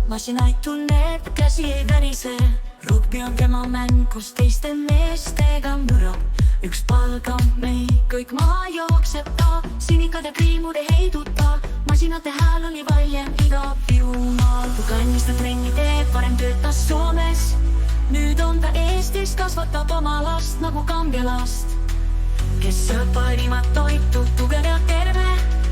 Masinaid tunneb, käsi ei värise. Rugby on tema mäng, kus teiste meestega mürab. Üks palga meid kõik maha jookseb ta, sinikad ja kriimud ei heiduta. Masinate hääl oli valjem Ida-Virumaal, kui kannista trenni teeb, varem töötas Soomes. Nüüd on ta Eestis, kasvatab oma last nagu Kambjalast, kes sööb parimat toitu, tugev ja terve.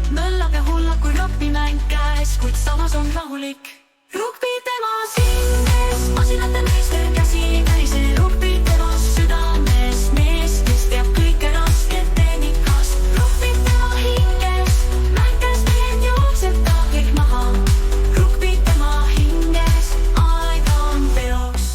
Möllab ja hullab kui rugbymäng käes, kuid samas on rahulik. Rugby temas hinges, masinate meister, käsi ei värise. Rugby temas südames, mees, kes teab kõike rasket tehnikast. Rugby tema hinges, mäng käes mehed jookseb ta kõik maha. Rugby tema hinges, aeg on teoks.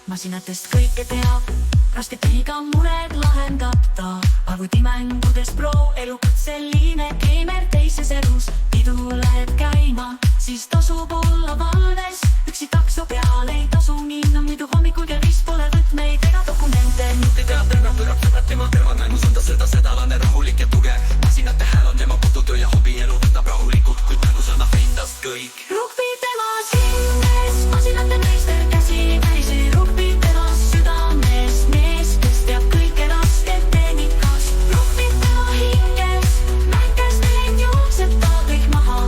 Masinatest kõike teab, rasket tehiga mured lahendab ta. Arvutimängudes pro, elukutse liine, geimer teises elus. Pidu läheb käima, siis tasub olla valves. Üksi takso peale ei tasu minna, muidu hommikul kell 5 pole võtmeid ega dokumente. Nuti teab terve, pöörab sõbrad tema tervanängus on ta sõdalane, rahulik ja tugev. Masinate hääl on tema kodutöö ja hobielu võtab rahulikult, kuid mängus annab endast kõik. Rugby temas hinges, masinate meister, käsi ei värise. Rugby temas südames, mees, kes teab kõike rasket tehnikast. Rugby tema hinges, mäng käes mehed jookseb ta kõik maha.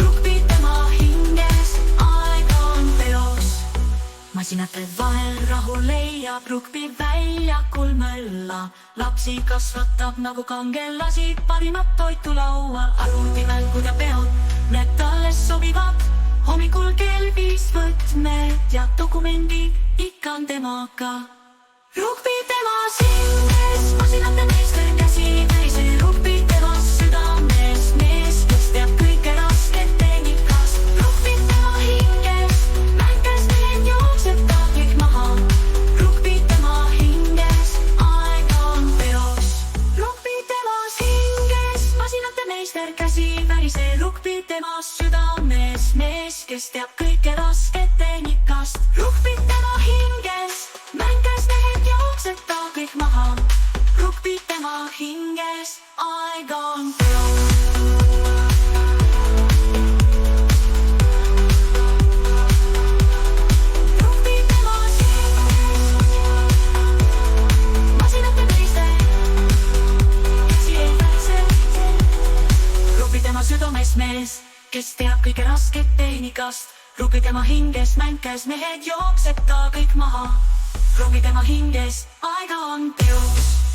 Rugby tema hinges, aeg on teoks. Masinate vahel rahu leiab, rugby väljakul mölla. Lapsi kasvatab nagu kangelasi, parimat toitu laual. Arvutimängud ja peod, need talle sobivad. Hommikul kell 5 võtmed ja dokumendid, ikka on temaga. Rugby temas hinges, masinate meister, käsi ei värise. Rugby temas südames, mees, kes teab kõike rasket tehnikast. Rugby tema hinges, mäng käes mehed jookseb ta kõik maha. Rugby tema hinges, aeg on teoks. Rugby temas hinges, masinate meister, käsi ei värise. Rugby temas südames, mees, kes teab kõike rasket tehnikast. Rugby tema hinges, mäng käes mehed jookseb ta kõik maha. Rugby tema hinges, aeg on teoks. Rugby temas hinges, masinate meister, käsi ei värise. Rugby tema südames, mees, kes teab kõige rasket tehnikast. Rugby tema hinges, mäng käes mehed jookseb ta kõik maha. Rugby tema hinges, aega on teoks.